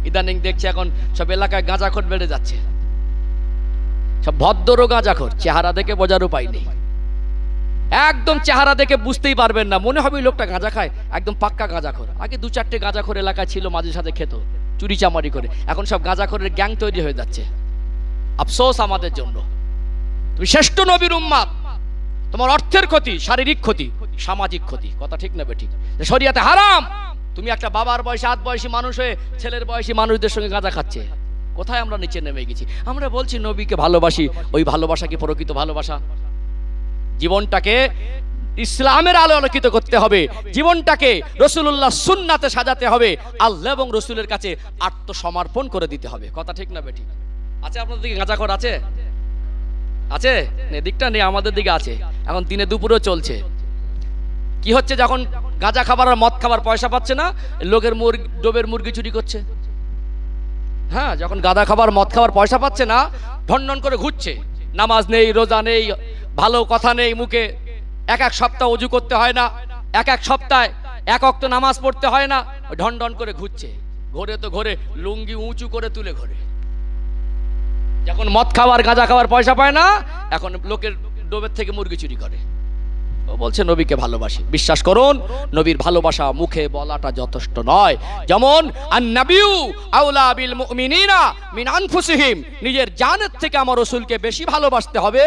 ইদানিং দেখছি এখন সব এলাকায় গাঁজাখোর বেড়ে যাচ্ছে, সব ভদ্র গাঁজাখোর, চেহারা দেখে বোঝার উপায় নেই। একদম চেহারা দেখে বুঝতেই পারবেন না, মনে হবে লোকটা গাঁজা খায়, একদম পাক্কা গাঁজাখোর। আগে 2-4টে গাঁজাখোর এলাকায় ছিল, মাঝে সাথে খেত চুরি চামারি করে, এখন সব গাঁজাখোরের গ্যাং তৈরি হয়ে যাচ্ছে। আফসোস আমাদের জন্য। তুমি শ্রেষ্ঠ নবীর উম্মাত, তোমার অর্থের ক্ষতি, শারীরিক ক্ষতি, সামাজিক ক্ষতি, কথা ঠিক না বেঠিক? শরিয়াতে হারাম। তুমি একটা বাবার বয়সে 8 বয়সী মানুষ হয়ে ছেলের বয়সী মানুষদের সঙ্গে গাঁজা খাচ্ছে। কোথায় আমরা নিচে নেমে গেছি? আমরা বলছি নবীকে ভালোবাসি, ওই ভালোবাসা কি প্রকৃত ভালোবাসা? জীবনটাকে ইসলামের আলো আলোকিত করতে হবে, জীবনটাকে রাসূলুল্লাহ সুন্নাতে সাজাতে হবে, আল্লাহ এবং রাসূলের কাছে আত্মসমর্পণ করে দিতে হবে। কথা ঠিক না বেঠিক? আছে আপনাদের দিকে গাঁজাখোর আছে? আছে? এদিকটা নেই, আমাদের দিকে আছে। এখন দিনে দুপুরেও চলছে। কি হচ্ছে? যখন গাঁজা খাবার আর মদ খাবার পয়সা পাচ্ছে না, লোকের ডোবের মুরগি চুরি করছে। হ্যাঁ, যখন গাঁজা খাবার মদ খাবার পয়সা পাচ্ছে না, ঢনঢন করে ঘুরছে। নামাজ নেই, রোজা নেই, ভালো কথা নেই মুখে, এক সপ্তাহ ওযু করতে হয় না, এক সপ্তাহে 1 ওয়াক্ত নামাজ পড়তে হয় না, ঢনঢন করে ঘুরছে। ঘোরে তো ঘোরে, লুঙ্গি উঁচু করে তুলে ঘোরে। যখন মদ খাবার গাঁজা খাবার পয়সা পায় না, এখন লোকের ডোবের থেকে মুরগি চুরি করে। ও বলছে নবীকে ভালোবাসি। বিশ্বাস করুন, নবীর ভালোবাসা মুখে বলাটা যথেষ্ট নয়। যেমন আন-নাবিয়্যু আওলা বিল মুমিনিনা মিন আনফুসিহিম, নিজের জানের থেকে আমার রাসূলকে বেশি ভালোবাসতে হবে।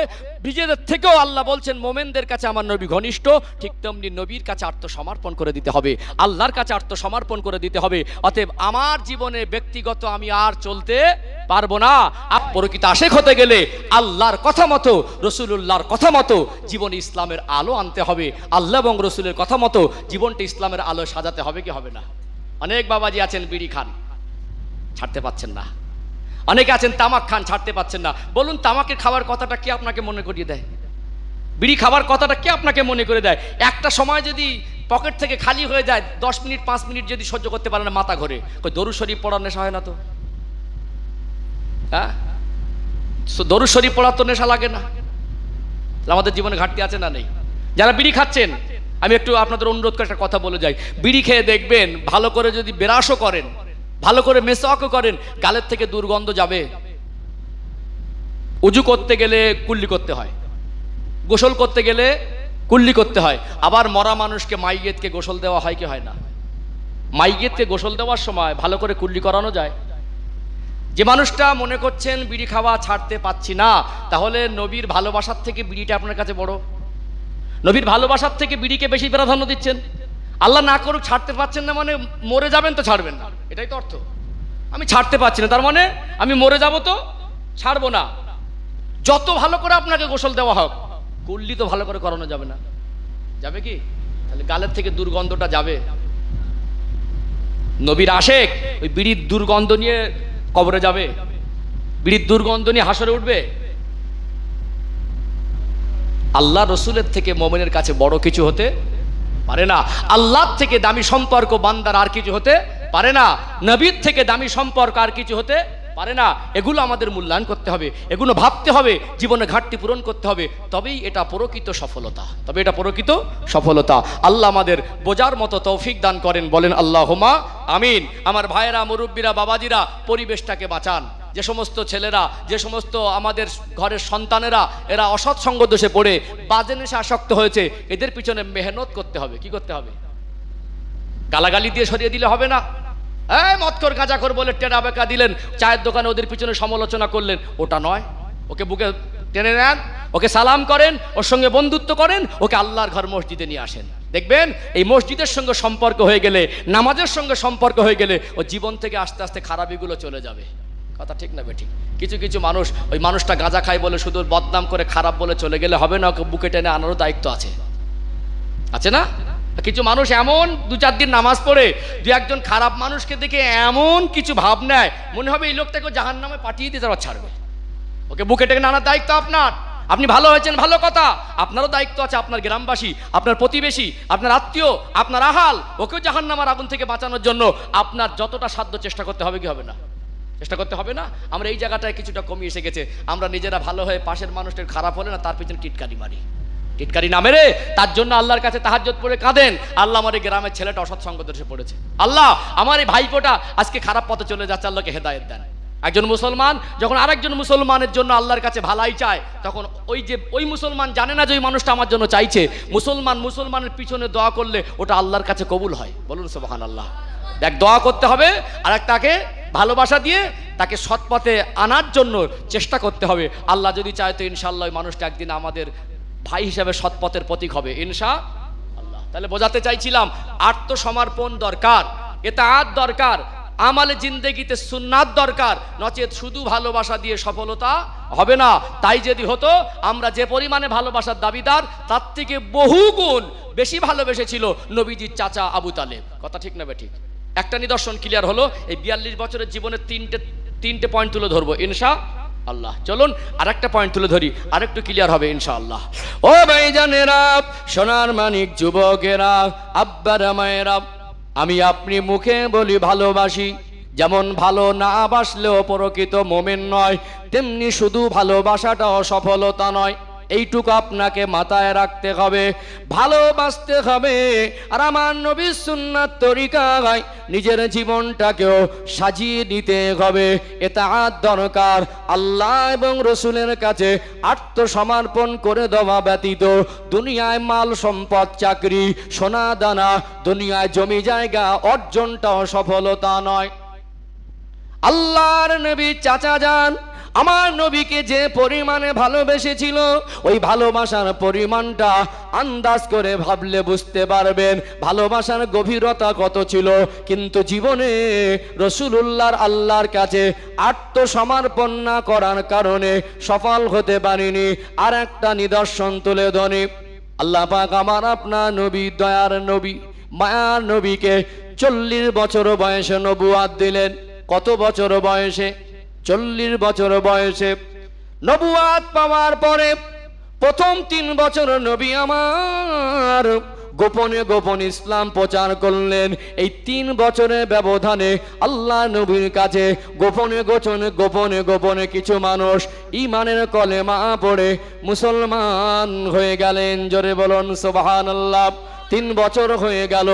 নিজেদের থেকেও আল্লাহ বলছেন মোমেনদের কাছে আমার নবী ঘনিষ্ঠ, ঠিক তেমনি নবীর কাছে আত্মসমর্পণ করে দিতে হবে, আল্লাহর কাছে আত্মসমর্পণ করে দিতে হবে। অতএব আমার জীবনে ব্যক্তিগত আমি আর চলতে পারবো না। প্রকৃত আশিক হতে গেলে আল্লাহর কথা মতো, রাসূলুল্লাহর কথা মতো জীবনে ইসলামের আলো আনতে হবে। আল্লাহ এবং রাসূলের কথা মতো জীবনটা ইসলামের আলো সাজাতে হবে কি হবে না? অনেক বাবাজি আছেন বিড়ি খান, ছাড়তে পাচ্ছেন না। অনেকে আছেন তামাক খান, ছাড়তে পাচ্ছেন না। বলুন, তামাকের খাবার কথাটা কে আপনাকে মনে করিয়ে দেয়? বিড়ি খাবার কথাটা কে আপনাকে মনে করে দেয়? একটা সময় যদি পকেট থেকে খালি হয়ে যায়, 10 মিনিট 5 মিনিট যদি সহ্য করতে পারে না, মাথা ঘোরে। দরুদ শরীফ পড়ার নেশা হয় না তো? হ্যাঁ, দরুদ শরীফ পড়ার তো নেশা লাগে না? আমাদের জীবনে ঘাটতি আছে না নেই? যারা বিড়ি খাচ্ছেন, আমি একটু আপনাদের অনুরোধ করে একটা কথা বলে যাই। বিড়ি খেয়ে দেখবেন, ভালো করে যদি ব্রাশও করেন, ভালো করে মেসওয়াকও করেন, গালের থেকে দুর্গন্ধ যাবে। উজু করতে গেলে কুল্লি করতে হয়, গোসল করতে গেলে কুল্লি করতে হয়। আবার মরা মানুষকে, মাইয়েতকে গোসল দেওয়া হয় কি হয় না? মাইয়েতকে গোসল দেওয়ার সময় ভালো করে কুল্লি করানো যায়। যে মানুষটা মনে করছেন বিড়ি খাওয়া ছাড়তে পাচ্ছি না, তাহলে নবীর ভালোবাসার থেকে বিড়িটা আপনার কাছে বড়? নবীর ভালোবাসার থেকে বিড়িকে বেশি প্রাধান্য দিচ্ছেন? আল্লাহ না করুক ছাড়তে পাচ্ছেন না মানে মরে যাবেন তো ছাড়বেন না, এটাই তো অর্থ। আমি ছাড়তে পারছি না, তার মানে আমি মরে যাব তো ছাড়বো না। যত ভালো করে আপনাকে গোসল দেওয়া হোক, কুল্লি তো ভালো করে করানো যাবে না। যাবে কি? তাহলে গালের থেকে দুর্গন্ধটা যাবে। নবীর আশিক ওই বিড়ির দুর্গন্ধ নিয়ে কবরে যাবে, বিড়ির দুর্গন্ধ নিয়ে হাসরে উঠবে? আল্লাহ রসুলের থেকে মুমিনের কাছে বড় কিছু হতে পারে না। আল্লাহর থেকে দামি সম্পর্ক বান্দার আর কিছু হতে পারে না। নবীর থেকে দামি সম্পর্ক আর কিছু হতে পারে না। এগুলো আমাদের মূল্যায়ন করতে হবে, এগুলো ভাবতে হবে, জীবনে ঘাটতি পূরণ করতে হবে, তবেই এটা প্রকৃত সফলতা, তবে এটা প্রকৃত সফলতা। আল্লাহ আমাদের বোঝার মতো তৌফিক দান করেন, বলেন আল্লাহুম্মা আমিন। আমার ভাইয়েরা, মুরব্বীরা, বাবাজিরা, পরিবেশটাকে বাঁচান। যে সমস্ত ছেলেরা, যে সমস্ত আমাদের ঘরের সন্তানেরা এরা অসৎ সঙ্গ দোষে পড়ে বাজে নেশা আসক্ত হয়েছে, এদের পিছনে মেহনত করতে হবে। কি করতে হবে? গালাগালি দিয়ে সরিয়ে দিলে হবে না। এই মদখোর গাঁজাখোর বলে টেরা বেকা দিলেন, চায়ের দোকানে ওদের পিছনে সমালোচনা করলেন, ওটা নয়। ওকে বুকে টেনে নেন, ওকে সালাম করেন, ওর সঙ্গে বন্ধুত্ব করেন, ওকে আল্লাহর ঘর মসজিদে নিয়ে আসেন। দেখবেন এই মসজিদের সঙ্গে সম্পর্ক হয়ে গেলে, নামাজের সঙ্গে সম্পর্ক হয়ে গেলে ও জীবন থেকে আস্তে আস্তে খারাপিগুলো চলে যাবে। কথা ঠিক না বেঠিক? কিছু কিছু মানুষ, ওই মানুষটা গাঁজা খায় বলে শুধু বদনাম করে খারাপ বলে চলে গেলে হবে না, ওকে বুকে টেনে আনারও দায়িত্ব আছে, আছে না? কিছু মানুষ এমন 2-4 দিন নামাজ পড়ে 2-1জন খারাপ মানুষকে দেখে এমন কিছু ভাব নেয়, মনে হবে এই লোকটাকে জাহান্নামে পাঠিয়ে দিয়ে যাওয়া ছাড়বে। ওকে বুকে টেনে আনার দায়িত্ব আপনার। আপনি ভালো হয়েছেন, ভালো কথা, আপনারও দায়িত্ব আছে। আপনার গ্রামবাসী, আপনার প্রতিবেশী, আপনার আত্মীয়, আপনার আহাল, ওকেও জাহান্নামের আগুন থেকে বাঁচানোর জন্য আপনার যতটা সাধ্য চেষ্টা করতে হবে কি হবে না? চেষ্টা করতে হবে না? আমরা এই জায়গাটায় কিছুটা কমিয়ে এসে গেছে। আমরা নিজেরা ভালো হয়ে পাশের মানুষটার খারাপ হলে না তার পিছনে টিটকারি মারি। টিটকারি না মেরে তার জন্য আল্লাহর কাছে তাহাজ্জুদ পড়ে কাঁদেন, আল্লাহ আমার এই গ্রামের ছেলেটা অসৎ সঙ্গতে এসে পড়েছে, আল্লাহ আমার এই ভাইপোটা আজকে খারাপ পথে চলে যাচ্ছে, আল্লাহকে হেদায়েত দেন। একজন মুসলমান যখন আরেকজন মুসলমানের জন্য আল্লাহর কাছে ভালাই চায়, তখন ওই মুসলমান জানে না যে ওই মানুষটা আমার জন্য চাইছে। মুসলমানের পিছনে দোয়া করলে ওটা আল্লাহর কাছে কবুল হয়। বলুন সুবহানাল্লাহ। দেখ, দোয়া করতে হবে আর তাকে ভালোবাসা দিয়ে তাকে সৎ পথে আনার জন্য চেষ্টা করতে হবে। আল্লাহ যদি চায় তো ইনশাআল্লাহ ওই মানুষটা একদিন আমাদের ভাই হিসাবে সৎ পথের প্রতীক হবে ইনশাআল্লাহ। তাহলে বোঝাতে চাইছিলাম আত্মসমর্পণ দরকার, ইতাআত দরকার, আমালে জিন্দেগিতে সুন্নাত দরকার, নচেত শুধু ভালোবাসা দিয়ে সফলতা হবে না। তাই যদি হতো আমরা যে পরিমাণে ভালোবাসার দাবিদার তার থেকে বহু গুণ বেশি ভালোবেসেছিল নবীজির চাচা আবু তালেব। কথা ঠিক না বেঠিক? একটা নিদর্শন ক্লিয়ার হলো। এই 42 বছরের জীবনের তিনটে পয়েন্ট তুলে ধরবো ইনশাআল্লাহ। চলুন আরেকটা পয়েন্ট তুলে ধরি, আরেকটু ক্লিয়ার হবে ইনশাআল্লাহ। ও ভাইজানেরা, সোনার মানিক যুবকেরা, আব্বারা মায়েরা, আমি আপনি মুখে বলি ভালোবাসি, যেমন ভালো না বাসলেও প্রকৃত মোমেন নয়, তেমনি শুধু ভালোবাসাটাও সফলতা নয়। এইটুকু আপনাকে মাথায় রাখতে হবে, ভালোবাসতে হবে। আর আমার নবীর সুন্নাত তরিকায় নিজের জীবনটাকেও সাজিয়ে নিতে হবে। ইতাআত দরকার। আল্লাহ এবং রসুলের কাছে আত্মসমর্পণ করে দেওয়া ব্যতীত দুনিয়ায় মাল সম্পদ, চাকরি, সোনা দানা, দুনিয়ায় জমি জায়গা অর্জনটাও সফলতা নয়। আল্লাহর নবী চাচা যান আমার নবীকে যে পরিমাণে ভালোবেসেছিল, ওই ভালোবাসার পরিমাণটা আন্দাজ করে ভাবলে বুঝতে পারবেন ভালোবাসার গভীরতা কত ছিল। কিন্তু জীবনে রাসূলুল্লাহর আল্লাহর কাছে আত্মসমর্পণ না করার কারণে সফল হতে পারেনি। আর একটা নিদর্শন তুলে ধরি, আল্লাহ পাক আমার আপনার নবী, দয়ার নবী, মায়ার নবীকে 40 বছর বয়সে নবুয়াত দিলেন। কত বছর বয়সে? 40 বছর বয়সে নবুয়াত পাওয়ার পরে প্রথম 3 বছর নবী আমার গোপনে গোপনে ইসলাম প্রচার করলেন। এই 3 বছরের ব্যবধানে আল্লাহ নবীর কাছে গোপনে কিছু মানুষ ঈমানের কলেমা পড়ে মুসলমান হয়ে গেলেন। জোরে বলুন সুবহানাল্লাহ। 3 বছর হয়ে গেল,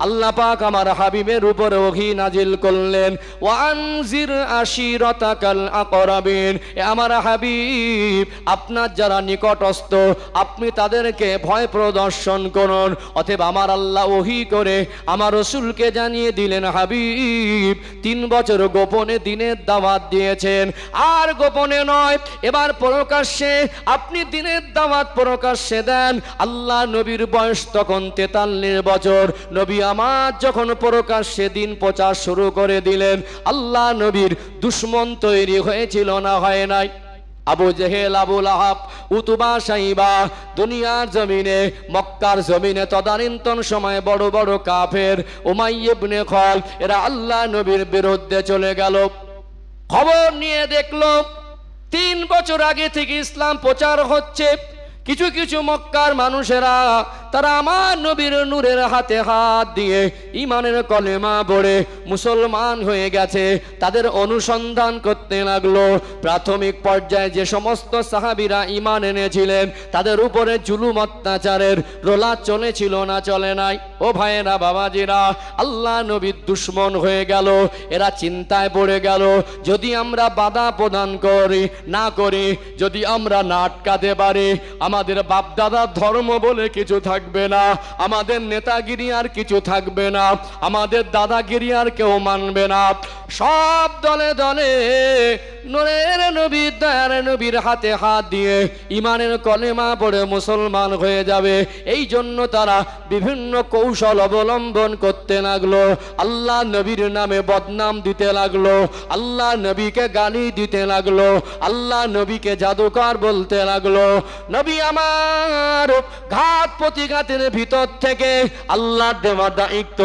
আল্লাহ পাক আমার হাবিবের উপরে ওহী নাজিল করলেন, ওয়ানজির আশিরাতাকাল আকরাবিন। আমার হাবিব, আপনার যারা নিকটস্থ আপনি তাদেরকে ভয় প্রদর্শন করুন। অতএব আমার আল্লাহ ওহী করে আমার রাসূলকে জানিয়ে দিলেন, হাবিব 3 বছর গোপনে দিনের দাওয়াত দিয়েছেন, আর গোপনে নয়, এবার প্রকাশ্যে আপনি দিনের দাওয়াত প্রকাশ্যে দেন। আল্লাহ নবীর বয়স তখন 43 বছর। নবী আমার যখন প্রকাশ্যে দিন প্রচার শুরু করে দিলেন, আল্লাহ নবীর দুশমন তৈরি হয়েছিল না হয় নাই? আবু জেহেল, আবু লাহাব, উতবা, সাইবা, দুনিয়ার জমিনে, মক্কার জমিনে তদানীন্তন সময় বড় বড় কাফের, উমাইয়া ইবনে খল, এরা আল্লাহ নবীর বিরুদ্ধে চলে গেল। খবর নিয়ে দেখলো 3 বছর আগে থেকে ইসলাম প্রচার হচ্ছে। কিছু কিছু মক্কার মানুষেরা তারা আমার নবীর নূরের হাতে হাত দিয়ে ঈমানের কলেমা পড়ে মুসলমান হয়ে গেছে। তাদের অনুসন্ধান করতে লাগলো। প্রাথমিক পর্যায়ে যে সমস্ত সাহাবীরা ঈমান এনেছিলেন তাদের উপরে জুলুম অত্যাচারের রোলা চলেছিল না চলে নাই? ও ভাইয়েরা, বাবাজিরা, আল্লাহ নবীর দুশমন হয়ে গেল। এরা চিন্তায় পড়ে গেল, যদি আমরা বাধা প্রদান না করি, যদি আমরা না আটকাতে পারি, আমাদের বাপদাদার ধর্ম বলে কিছু থাকবে না, আমাদের নেতাগিরি আর কিছু থাকবে না, আমাদের দাদাগিরি আর কেউ মানবে না। সব দলে দলে নূরের নবী, দয়ার নবীর হাতে হাত দিয়ে ঈমানের কলেমা পড়ে মুসলমান হয়ে যাবে। এই জন্য তারা বিভিন্ন কৌশল অবলম্বন করতে লাগলো। আল্লাহ নবীর নামে বদনাম দিতে লাগলো, আল্লাহ নবীকে গালি দিতে লাগলো, আল্লাহ নবীকে জাদুকর বলতে লাগলো। নবী আমার ঘাত প্রতিঘাতের ভিতর থেকে আল্লাহর দেওয়া দায়িত্ব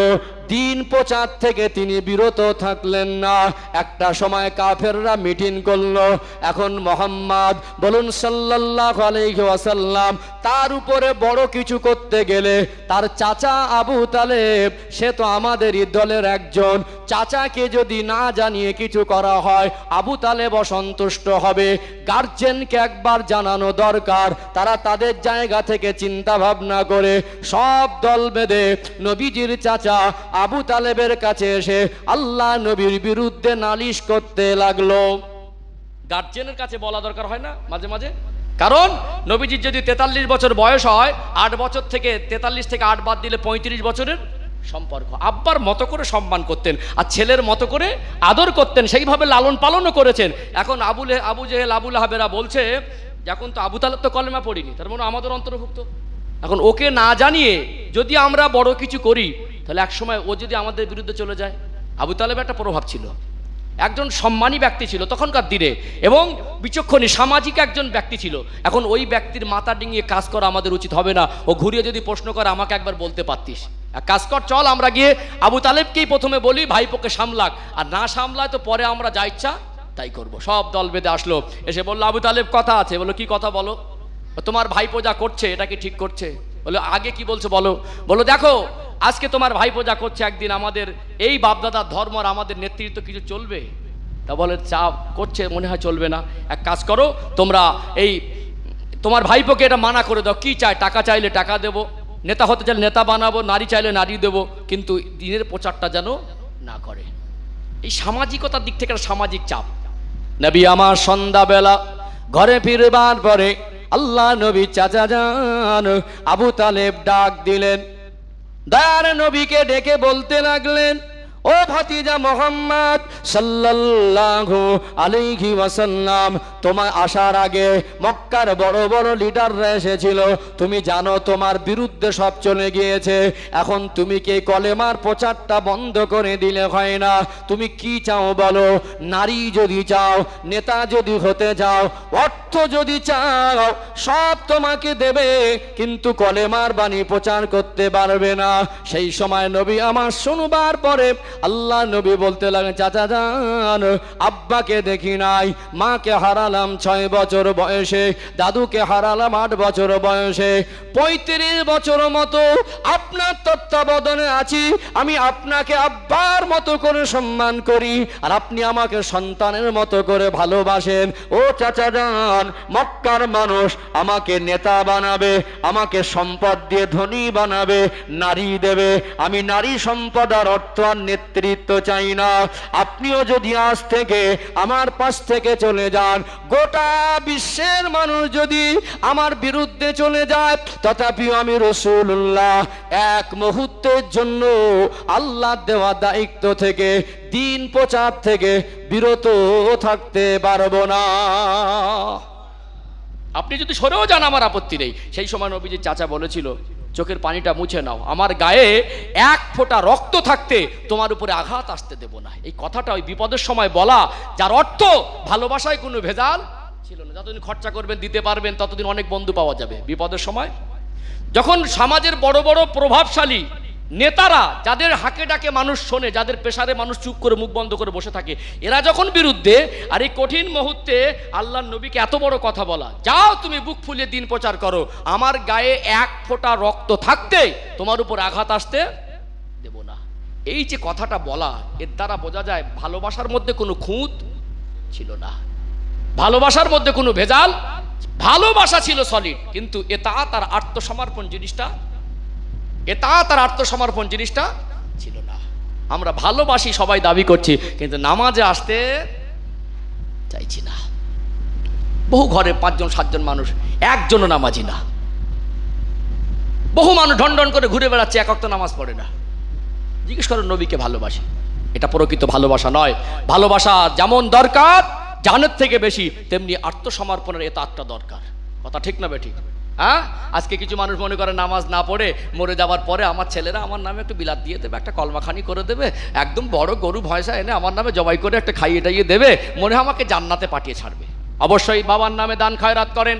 দিন প্রচার থেকে তিনি বিরত থাকলেন না। একটা সময় কাফেররা মিটিং করলো, এখন মোহাম্মদ বলুন সাল্লাল্লাহু আলাইহি ওয়াসাল্লাম তার উপরে বড় কিছু করতে গেলে তার চাচা আবু তালেব, সে তো আমাদেরই দলের একজন, চাচাকে যদি না জানিয়ে কিছু করা হয় আবু তালেব অসন্তুষ্ট হবে, গার্জেনকে একবার জানানো দরকার। তারা তাদের জায়গা থেকে চিন্তা ভাবনা করে সব দল বেঁধে নবীজির চাচা আবু তালেবের কাছে এসে আল্লাহ নবীর বিরুদ্ধে নালিশ করতে লাগলো। গার্জেনের কাছে বলা দরকার হয় না মাঝে মাঝে? কারণ নবীজির যদি 43 বছর বয়স হয়, 8 বছর থেকে 43 থেকে 8 বাদ দিলে 35 বছরের সম্পর্ক। আব্বার মতো করে সম্মান করতেন আর ছেলের মতো করে আদর করতেন, সেইভাবে লালন পালনও করেছেন। এখন আবু জেহেল আবু লাহাবেরা বলছে এখন তো আবু তালেব তো কলেমা পড়িনি, তার মানে আমাদের অন্তর্ভুক্ত। এখন ওকে না জানিয়ে যদি আমরা বড় কিছু করি তাহলে একসময় ও যদি আমাদের বিরুদ্ধে চলে যায়। আবু তালেব একটা প্রভাব ছিল, একজন সম্মানী ব্যক্তি ছিল তখনকার দিনে এবং বিচক্ষণী সামাজিক একজন ব্যক্তি ছিল। এখন ওই ব্যক্তির মাথা ডিঙিয়ে কাজ করা আমাদের উচিত হবে না। ও ঘুরিয়ে যদি প্রশ্ন করে আমাকে একবার বলতে পারতিস, এক কাজ কর, চল আমরা গিয়ে আবু তালেবকেই প্রথমে বলি ভাইপোকে সামলাক, আর না সামলায় তো পরে আমরা যা ইচ্ছা তাই করব। সব দল বেঁধে আসলো, এসে বললো আবু তালেব কথা আছে। বলো কি কথা বলো? তোমার ভাইপো যা করছে এটা কি ঠিক করছে? বলো আগে কি বলছো বলো। বলো দেখো আজকে তোমার ভাইপো যা করছে, একদিন আমাদের এই বাপদাদার ধর্ম আর আমাদের নেতৃত্ব কিছু চলবে? তা বলে চা করছে, মনে হয় চলবে না। এক কাজ করো, তোমরা এই তোমার ভাইপোকে এটা মানা করে দাও। কি চায়? টাকা চাইলে টাকা দেবো, নেতা হতে চাইলে নেতা বানাবো, নারী চাইলে নারী দেবো, কিন্তু দিনের প্রচারটা যেন না করে। এই সামাজিকতার দিক থেকে একটা সামাজিক চাপ। নবী আমার সন্ধ্যাবেলা ঘরে ফিরবার পরে আল্লাহ নবী চাচা যান আবু তালেব ডাক দিলেন, দয়ার নবীকে ডেকে বলতে লাগলেন, ও ভাতিজা মোহাম্মদ সাল্লাল্লাহু আলাইহি ওয়াসাল্লাম, তোমার আসার আগে মক্কার বড় বড় লিডাররা এসেছিল, তুমি জানো তোমার বিরুদ্ধে সব চলে গিয়েছে। এখন তুমি কি কলেমার প্রচারটা বন্ধ করে দিলে হয় না? তুমি কি চাও বলো? নারী যদি চাও, নেতা যদি হতে চাও, অর্থ যদি চাও, সব তোমাকে দেবে, কিন্তু কলেমার বাণী প্রচার করতে পারবে না। সেই সময় নবী আমার শুনবার পরে আল্লাহ নবী বলতে লাগলেন, চাচা যান আব্বাকে দেখি নাই, মাকে হারালাম 6 বছর বয়সে, দাদুকে হারালাম 8 বছর বয়সে, 35 বছর মতো আপনার তত্ত্বাবধানে আছি। আমি আপনাকে আব্বার মতো করে সম্মান করি আর আপনি আমাকে সন্তানের মতো করে ভালোবাসেন। ও চাচা যান, মক্কার মানুষ আমাকে নেতা বানাবে, আমাকে সম্পদ দিয়ে ধনী বানাবে, নারী দেবে, আমি নারী সম্পদ আর অর্থ আর নেতৃত্ব চাই না। আপনিও যদি আজ থেকে আমার পাশ থেকে চলে যান, গোটা বিশ্বের মানুষ যদি আমার বিরুদ্ধে চলে যায়, তথাপিও আমি রাসূলুল্লাহ এক মুহূর্তের জন্য আল্লাহ দেওয়া দায়িত্ব থেকে, দিন প্রচার থেকে বিরত থাকতে পারবো না। আপনি যদি সরেও যান আমার আপত্তি নেই। সেই সময় নবীজির চাচা বলেছিল, চোখের পানিটা মুছে নাও, আমার গায়ে 1 ফোঁটা রক্ত থাকতে তোমার উপরে আঘাত আসতে দেব না। এই কথাটা ওই বিপদের সময় বলা, যার অর্থ ভালোবাসায় কোনো ভেজাল ছিল না। যতদিন খরচা করবেন দিতে পারবেন ততদিন অনেক বন্ধু পাওয়া যাবে। বিপদের সময় যখন সমাজের বড় বড় প্রভাবশালী নেতারা, যাদের হাঁকে ডাকে মানুষ শোনে, যাদের পেশারে মানুষ চুপ করে মুখ বন্ধ করে বসে থাকে, এরা যখন বিরুদ্ধে, আর এই কঠিন মুহূর্তে আল্লাহর নবীকে এত বড় কথা বলা, যাও তুমি বুক ফুলিয়ে দিন প্রচার করো, আমার গায়ে 1 ফোঁটা রক্ত থাকতে তোমার উপর আঘাত আসতে দেব না। এই যে কথাটা বলা, এর দ্বারা বোঝা যায় ভালোবাসার মধ্যে কোনো খুঁত ছিল না, ভালোবাসার মধ্যে কোনো ভেজাল, ভালোবাসা ছিল সলিড। কিন্তু এতাআত আর আত্মসমর্পণ জিনিসটা, এতাআত আর আত্মসমর্পণ জিনিসটা ছিল না। আমরা ভালোবাসি সবাই দাবি করছি, কিন্তু নামাজে আসতে চাইছি না। বহু ঘরে 5 জন 7 জন মানুষ, একজনও নামাজি না। বহু মানুষ ঢনঢন করে ঘুরে বেড়াচ্ছে, 1 ওয়াক্ত নামাজ পড়ে না। জিজ্ঞেস করো নবীকে ভালোবাসি, এটা প্রকৃত ভালোবাসা নয়। ভালোবাসা যেমন দরকার জানের থেকে বেশি, তেমনি আত্মসমর্পণের এতাআতটা দরকার। কথা ঠিক না বেঠিক? হ্যাঁ, আজকে কিছু মানুষ মনে করে নামাজ না পড়ে মরে যাওয়ার পরে আমার ছেলেরা আমার নামে একটু বিলাত দিয়ে দেবে, একটা কলমাখানি করে দেবে, একদম বড় গরু ভয়সা এনে আমার নামে জবাই করে একটা খাইয়ে টাইয়ে দেবে, মনে হয় আমাকে জান্নাতে পাঠিয়ে ছাড়বে। অবশ্যই বাবার নামে দান খয়রাত করেন,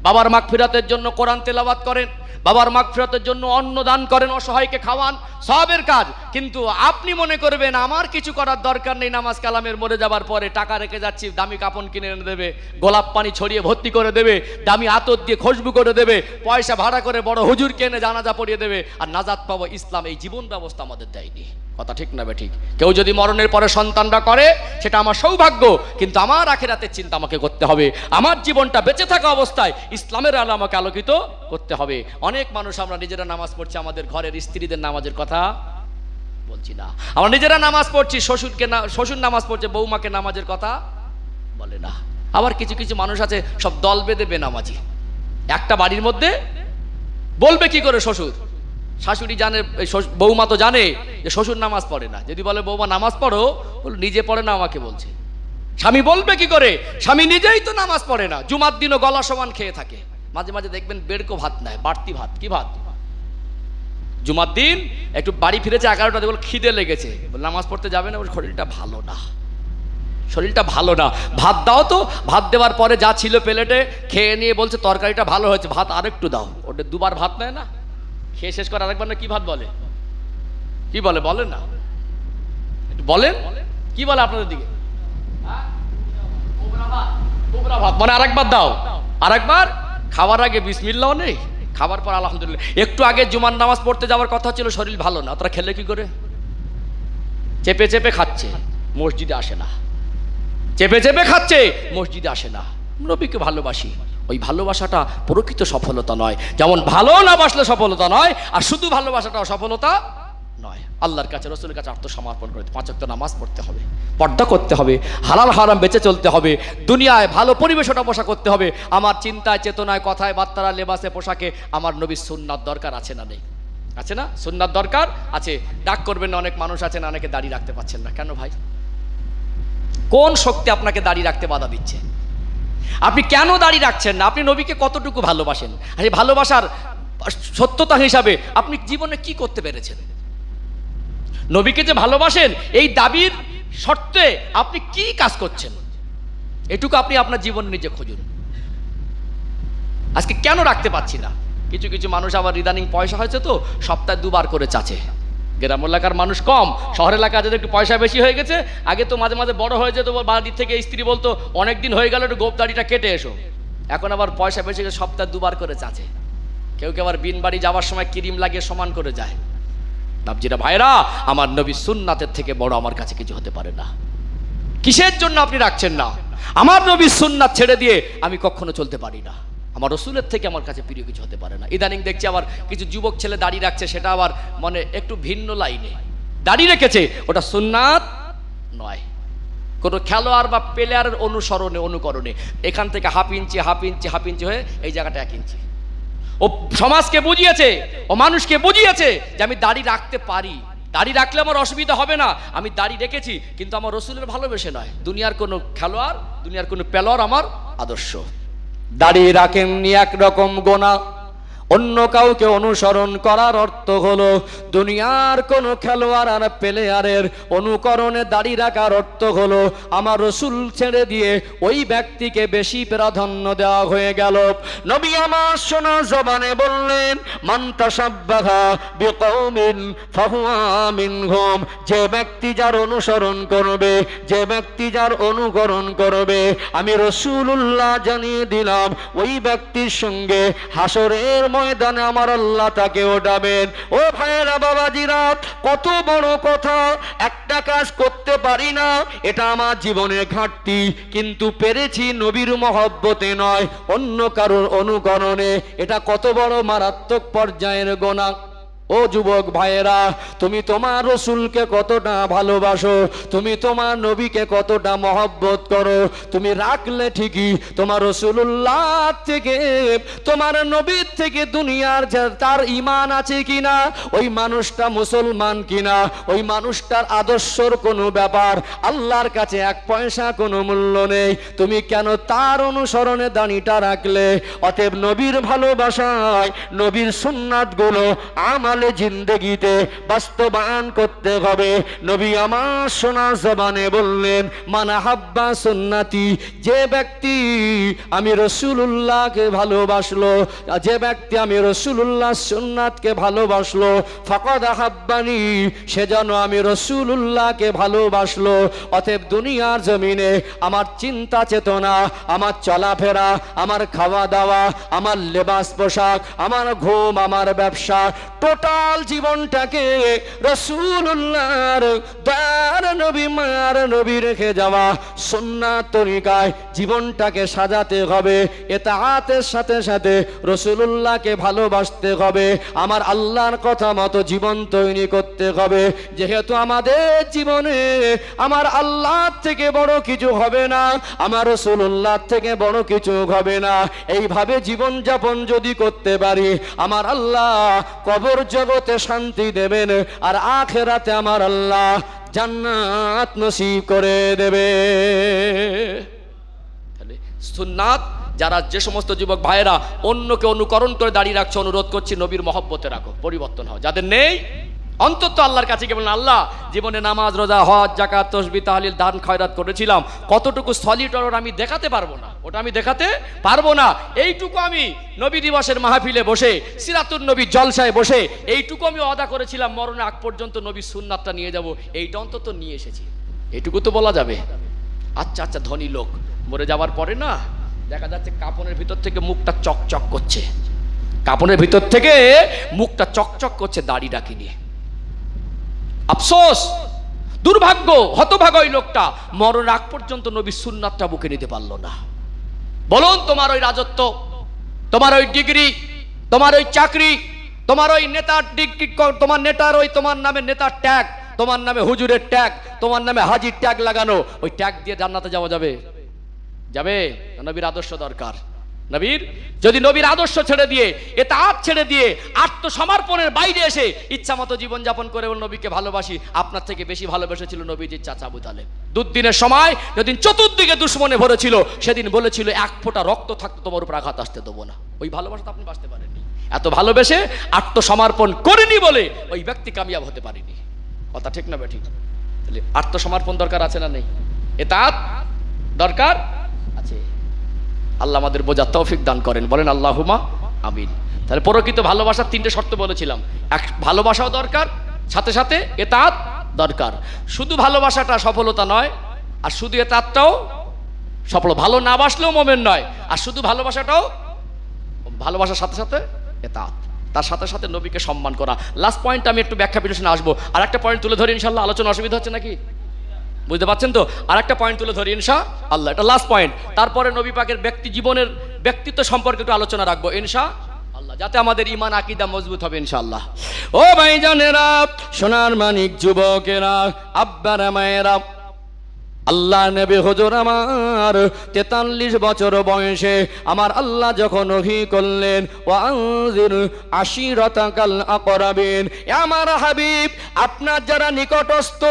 বাবার মাগফিরাতের জন্য কোরআন তেলাওয়াত করেন, বাবার মাগফিরাতের জন্য অন্ন দান করেন, অসহায়কে খাওয়ান, সবের কাজ। কিন্তু আপনি মনে করবেন আমার কিছু করার দরকার নেই, নামাজ কালামের মরে যাবার পরে টাকা রেখে যাচ্ছি, দামি কাপড় কিনে এনে দেবে, গোলাপ পানি ছড়িয়ে ভর্তি করে দেবে, দামি আতর দিয়ে খুশবু করে দেবে, পয়সা ভাড়া করে বড় হুজুরকে এনে জানাজা পড়িয়ে দেবে, আর নাজাত পাবো। ইসলাম এই জীবন ব্যবস্থা আমাদের দেয়নি। কথা ঠিক না ঠিক? কেউ যদি মরণের পরে সন্তানরা করে সেটা আমার সৌভাগ্য, কিন্তু আমার আখিরাতের চিন্তা আমাকে করতে হবে। আমার জীবনটা বেঁচে থাকা অবস্থায় ইসলামের আলো আমাকে আলোকিত করতে হবে। অনেক মানুষ আমরা নিজেরা নামাজ পড়ছি, আমাদের ঘরের স্ত্রীদের নামাজের কথা বলছি না। আমরা নিজেরা নামাজ পড়ছি, শ্বশুর নামাজ পড়ছে, বৌমাকে নামাজের কথা বলে না। আবার কিছু কিছু মানুষ আছে সব দল বেঁধে বেনামাজি। একটা বাড়ির মধ্যে বলবে কি করে শ্বশুর, শাশুড়ি জানে, বৌমা তো জানে যে শ্বশুর নামাজ পড়ে না। যদি বলে বৌমা নামাজ পড়ো, নিজে পড়ে না আমাকে বলছে। স্বামী বলবে কি করে, স্বামী নিজেই তো নামাজ পড়ে না, জুমার দিনও গলা সমান খেয়ে থাকে। মাঝে মাঝে দেখবেন বেড়কো ভাত নেয়, বাড়তি ভাত। কি ভাত? জুমার দিন একটু বাড়ি ফিরেছে 11টা, দেখল খিদে লেগেছে, নামাজ পড়তে যাবে না, শরীরটা ভালো না, শরীরটা ভালো না, ভাত দাও তো। ভাত দেওয়ার পরে যা ছিল প্লেটে খেয়ে নিয়ে বলছে তরকারিটা ভালো হয়েছে, ভাত আরেকটু দাও। ওটা দুবার ভাত নেয় না, খেয়ে শেষ করে আরেকবার না কি ভাত বলে, কি বলে বলেন না, একটু বলেন কি বলে আপনাদের দিকে? ভাত মানে আরেকবার দাও, আরেকবার। খাওয়ার আগে বিসমিল্লাও নেই, খাবার পর আলহামদুলিল্লাহ। একটু আগে জুমার নামাজ পড়তে যাওয়ার কথা ছিল, শরীর ভালো না, তারা খেলে কি করে? চেপে চেপে খাচ্ছে, মসজিদে আসে না। চেপে চেপে খাচ্ছে, মসজিদে আসে না। নবীকে ভালোবাসি, ওই ভালোবাসাটা প্রকৃত সফলতা নয়। যেমন ভালো না বাসলে সফলতা নয়, আর শুধু ভালোবাসাটাও সফলতা নয়। আল্লাহর কাছে, রসুলের কাছে আত্মসমর্পণ করতে, 5 ওয়াক্ত নামাজ পড়তে হবে, পর্দা করতে হবে, হালাল হারাম বেঁচে চলতে হবে, দুনিয়ায় ভালো পরিবেশ ওঠা বসা করতে হবে। আমার চিন্তায়, চেতনায়, কথায়, বার্তারা, লেবাসে, পোশাকে আমার নবীর সুন্নাত দরকার আছে না নেই? আছে না? সুন্নাত দরকার আছে। ডাক করবেন না, অনেক মানুষ আছেন অনেকে দাঁড়িয়ে রাখতে পারছেন না। কেন ভাই? কোন শক্তি আপনাকে দাঁড়িয়ে রাখতে বাধা দিচ্ছে? আপনি কেন দাঁড়িয়ে রাখছেন না? আপনি নবীকে কতটুকু ভালোবাসেন? আর এই ভালোবাসার সত্যতা হিসাবে আপনি জীবনে কি করতে পেরেছেন? নবীকে যে ভালোবাসেন এই দাবির শর্তে আপনি কি কাজ করছেন? এটুকু আপনি আপনার জীবন নিজে খুঁজুন। আজকে কেন রাখতে পারছি না? কিছু কিছু মানুষ আবার ইদানিং পয়সা হয়েছে তো সপ্তাহে 2 বার করে চাচে। গ্রাম এলাকার মানুষ কম, শহর এলাকা যাদের একটু পয়সা বেশি হয়ে গেছে, আগে তো মাঝে মাঝে বড় হয়ে যেত, বাড়ি থেকে স্ত্রী বলতো অনেক দিন হয়ে গেল একটু গোপ দাড়িটা কেটে এসো। এখন আবার পয়সা বেশি গেছে, সপ্তাহে 2 বার করে চাচে। কেউ কেউ আবার বিন বাড়ি যাওয়ার সময় ক্রিম লাগিয়ে সমান করে যায়। বাবজিরা ভাইরা, আমার নবী সুন্নাতের থেকে বড় আমার কাছে কিছু হতে পারে না। কিসের জন্য আপনি রাখছেন না? আমার নবী সুন্নাত ছেড়ে দিয়ে আমি কখনো চলতে পারি না। আমার রসুলের থেকে আমার কাছে প্রিয় কিছু হতে পারে না। ইদানিং দেখছি আবার কিছু যুবক ছেলে দাঁড়িয়ে রাখছে, সেটা আবার মানে একটু ভিন্ন লাইনে দাঁড়িয়ে রেখেছে, ওটা সুন্নাত নয়। কোনো খেলোয়াড় বা প্লেয়ারের অনুসরণে, অনুকরণে এখান থেকে হাফ ইঞ্চি হয়ে এই জায়গাটা 1 ইঞ্চি। ও সমাজকে বুঝিয়েছে, ও মানুষকে বুঝিয়েছে যে আমি দাড়ি রাখতে পারি, দাড়ি রাখলে আমার অসুবিধা হবে না, আমি দাড়ি রেখেছি, কিন্তু আমার রসুলের ভালোবেসে নয়। দুনিয়ার কোনো খেলোয়াড়, দুনিয়ার কোনো প্লেয়ার আমার আদর্শ। দাড়ি রাখেননি একরকম গোনা, অন্য কাউকে অনুসরণ করার অর্থ হলো দুনিয়ার কোন খেলোয়াড় আর প্লেয়ারের অনুকরণে দাড়ি রাখার অর্থ হলো আমার রসুল ছেড়ে দিয়ে ওই ব্যক্তিকে বেশি প্রাধান্য দেওয়া হয়ে গেল। নবী আমার শোনা জবানে বললেন, মান তাশাব্বাহা বিকওমিন ফাহুয়া মিনহুম। যে ব্যক্তি যার অনুসরণ করবে, যে ব্যক্তি যার অনুকরণ করবে, আমি রাসূলুল্লাহ জানিয়ে দিলাম ওই ব্যক্তির সঙ্গে হাসরের ময়দানে আমার আল্লাহ তাকে ওঠাবেন। ও ভাইরা বাবাজিরা, কত বড় কথা! একটা কাজ করতে পারি না, এটা আমার জীবনের ঘাটতি, কিন্তু পেরেছি নবীর মহব্বতে নয়, অন্য কারোর অনুকরণে। এটা কত বড় মারাত্মক পর্যায়ের গুনাহ। ও যুবক ভাইয়েরা, তুমি তোমার রসুলকে কতটা ভালোবাসো, তুমি তোমার নবীকে কতটা মহব্বত করো। তুমি রাখলে ঠিকই, তোমার রসুল্লাহ থেকে, তোমার নবীর থেকে দুনিয়ার তার ঈমান আছে কিনা, ওই মানুষটা মুসলমান কিনা, ওই মানুষটার আদর্শর কোনো ব্যাপার আল্লাহর কাছে 1 পয়সা কোনো মূল্য নেই। তুমি কেন তার অনুসরণে দাঁড়িটা রাখলে? অতএব নবীর ভালোবাসায়, নবীর সুন্নাতগুলো আমাল আমলে জিন্দেগিতে বাস্তবায়ন করতে হবে। নবী আমার সোনা জবানে বললেন, মানা হাব্বা সুন্নতি, যে ব্যক্তি আমি রাসূলুল্লাহকে ভালোবাসলো, যে ব্যক্তি আমি রাসূলুল্লাহ সুন্নাতকে ভালোবাসলো, ফাকাদ হাব্বানি, সে যেন আমি রাসূলুল্লাহকে ভালোবাসলো। অতএব দুনিয়ার জমিনে আমার চিন্তা চেতনা, আমার চলাফেরা, আমার খাওয়া দাওয়া, আমার লেবাস পোশাক, আমার ঘুম, আমার ব্যবসা, টোটাল জীবনটাকে রাসূলুল্লাহর দয়ার নবী মায়ার নবী রেখে যাওয়া সুন্নাত তরিকায় জীবনটাকে সাজাতে হবে। ইতাআতের সাথে সাথে রাসূলুল্লাহকে ভালোবাসতে হবে। আমার আল্লাহর কথা মতো জীবন তৈরি করতে হবে। যেহেতু আমাদের জীবনে আমার আল্লাহ থেকে বড় কিছু হবে না, আমার রাসূলুল্লাহ থেকে বড় কিছু হবে না। এইভাবে জীবন যাপন যদি করতে পারি, আমার আল্লাহ কবর জগতে শান্তি দেবেন, আর আখিরাতে আমার আল্লাহ জান্নাত নসিব করে দেবে। তাহলে সুন্নাত যারা, যে সমস্ত যুবক ভাইয়েরা অন্যকে অনুকরণ করে দাঁড়িয়ে রাখছে, অনুরোধ করছি নবীর মহব্বতে রাখো, পরিবর্তন হও। যাদের নেই অন্তত আল্লাহর কাছে গিয়ে বলেন, আল্লাহ জীবনে নামাজ, রোজা, হজ, যাকাত, তাসবিহ, তাহলিল, দান, খয়রাত করেছিলাম, কতটুকু সলিটর আমি দেখাতে পারবো না, ওটা আমি দেখাতে পারবো না। এইটুকু আমি নবী দিবসের মাহফিলে বসে, সিরাতুন নবী জলসায় বসে এইটুকু আমি ওয়াদা করেছিলাম, মরণে আগ পর্যন্ত নবীর সুন্নাতটা নিয়ে যাব, এইটা অন্তত নিয়ে এসেছি। এইটুকু তো বলা যাবে। আচ্ছা আচ্ছা, ধনী লোক মরে যাওয়ার পরে না দেখা যাচ্ছে কাপনের ভিতর থেকে মুখটা চকচক করছে, কাপনের ভিতর থেকে মুখটা চকচক করছে দাড়িটা নিয়ে। আফসোস, দুর্ভাগ্য, হতভাগ্য ওই লোকটা মরণ আগ পর্যন্ত নবীর সুন্নাতটা বুকে নিতে পারলো না। বলুন, তোমার ওই রাজত্ব, তোমার ওই ডিগ্রি, তোমার ওই চাকরি, তোমার ওই নেতার ডিগ্রি, তোমার নেতার ওই তোমার নামে নেতার ট্যাগ, তোমার নামে হুজুরের ট্যাগ, তোমার নামে হাজির ট্যাগ লাগানো, ওই ট্যাগ দিয়ে জান্নাতে যাওয়া যাবে? যাবে? নবীর আদর্শ দরকার। নবীর, যদি নবীর আদর্শ ছেড়ে দিয়ে, ইতাআত ছেড়ে দিয়ে, আত্মসমর্পণের বাইরে এসে ইচ্ছা মতো জীবনযাপন করে নবীকে ভালোবাসি, আপনার থেকে বেশি ভালোবেসেছিল নবীজির চাচা আবু তালেব। দুদিনের সময় যেদিন চতুর্দিকে দুশ্মনে ভরেছিল, সেদিন বলেছিল এক ফোঁটা রক্ত থাকতে তোমার উপর আঘাত আসতে দেবো না। ওই ভালোবাসা তো আপনি বাঁচতে পারেননি। এত ভালোবেসে আত্মসমর্পণ করেনি বলে ওই ব্যক্তি কামিয়াব হতে পারেনি। কথা ঠিক না বেঠিক? তাহলে আত্মসমর্পণ দরকার আছে না নেই? ইতাআত দরকার আছে। আল্লাহ আমাদের বোঝার তৌফিক দান করেন, বলেন আল্লাহুম্মা আমিন। তাহলে প্রকৃত ভালোবাসার তিনটে শর্ত বলেছিলাম। এক, ভালোবাসাও দরকার, সাথে সাথে ইতাআত দরকার। শুধু ভালোবাসাটা সফলতা নয়, আর শুধু ইতাআতটাও সফল। ভালো না বাসলেও মোমেন নয়, আর শুধু ভালোবাসাটাও, ভালোবাসার সাথে সাথে ইতাআত, তার সাথে সাথে নবীকে সম্মান করা। লাস্ট পয়েন্ট আমি একটু ব্যাখ্যা বিশ্লেষণে আসবো। আর একটা পয়েন্ট তুলে ধরি ইনশাআল্লাহ, আলোচনা অসুবিধা হচ্ছে নাকি? বুঝতে পারছেন তো? আর একটা পয়েন্ট তুলে ধরি ইনশাআল্লাহ, এটা লাস্ট পয়েন্ট। তারপরে নবী পাকের ব্যক্তি জীবনের ব্যক্তিত্ব সম্পর্কে একটু আলোচনা রাখবো ইনশাআল্লাহ, যাতে আমাদের ঈমান আকীদা মজবুত হবে ইনশাআল্লাহ। ও ভাইজানেরা, সোনার মানিক যুবকেরা, আব্বারা মায়েরা, আল্লাহ নবী হুজুর আমার 43 বছর বয়সে আমার আল্লাহ যখন ওহী করলেন, ওয়ানজির আশিরাতাকাল আকরাবিন, আমার হাবিব আপনার যারা নিকটস্থ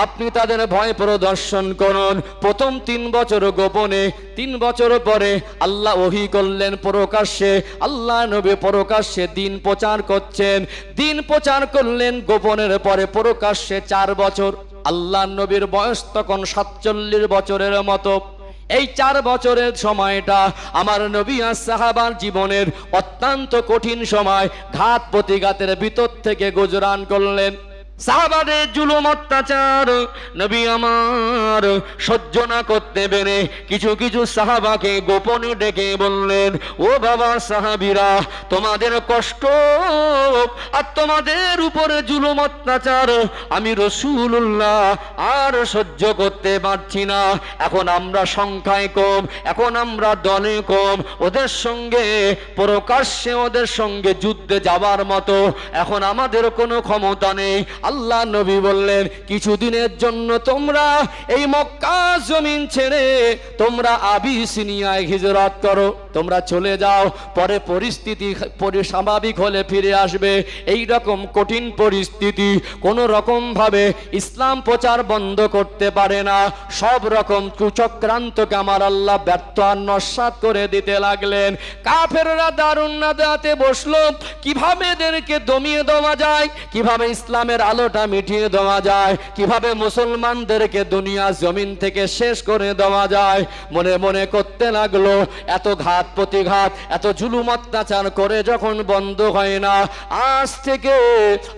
আপনি তাদের ভয় প্রদর্শন করুন। প্রথম 3 বছর গোপনে, 3 বছর পরে আল্লাহ ওহী করলেন প্রকাশ্যে। আল্লাহ নবী প্রকাশ্যে দিন প্রচার করছেন, দিন প্রচার করলেন গোপনের পরে প্রকাশ্যে 4 বছর। আল্লাহ নবীর বয়স তখন 47 বছরের মতো। এই 4 বছরের সময়টা আমার নবী আর সাহাবার জীবনের অত্যন্ত কঠিন সময়, ঘাত প্রতিঘাতের ভিতর থেকে গুজরান করলেন। সাহাবাদের জুলুম অত্যাচার নবী আমার সহ্য না করতে পেরে কিছু কিছু সাহাবাকে গোপনে ডেকে বললেন, ও বাবা সাহাবীরা, তোমাদের কষ্ট আর তোমাদের উপরে জুলুম অত্যাচার আমি রাসূলুল্লাহ আর সহ্য করতে পারছি না। এখন আমরা সংখ্যায় কম, এখন আমরা দলে কম, ওদের সঙ্গে প্রকাশ্যে ওদের সঙ্গে যুদ্ধে যাবার মতো এখন আমাদের কোনো ক্ষমতা নেই। আল্লাহ নবী বললেন, কিছুদিনের জন্য তোমরা এই মক্কা জমিন ছেড়ে তোমরা আবিসিনিয়ায় হিজরত করো, তোমরা চলে যাও, পরে পরিস্থিতি স্বাভাবিক হলে ফিরে আসবে। এই রকম কঠিন পরিস্থিতি কোনো রকম ভাবে ইসলাম প্রচার বন্ধ করতে পারে না। সব রকম কুচক্রান্তকে আমার আল্লাহ ব্যর্থ আর নস্যাৎ করে দিতে লাগলেন। কাফেররা দারুন নাদাতে বসলো, কিভাবে এদেরকে দমিয়ে দেওয়া যায়, কিভাবে ইসলামের আলোটা মিটিয়ে দেওয়া যায়, কিভাবে মুসলমানদেরকে দুনিয়া জমিন থেকে শেষ করে দেওয়া যায়। মনে মনে করতে লাগলো, এত ঘাত প্রতিঘাত, এত জুলুম অত্যাচার করে যখন বন্ধ হয় না, আজ থেকে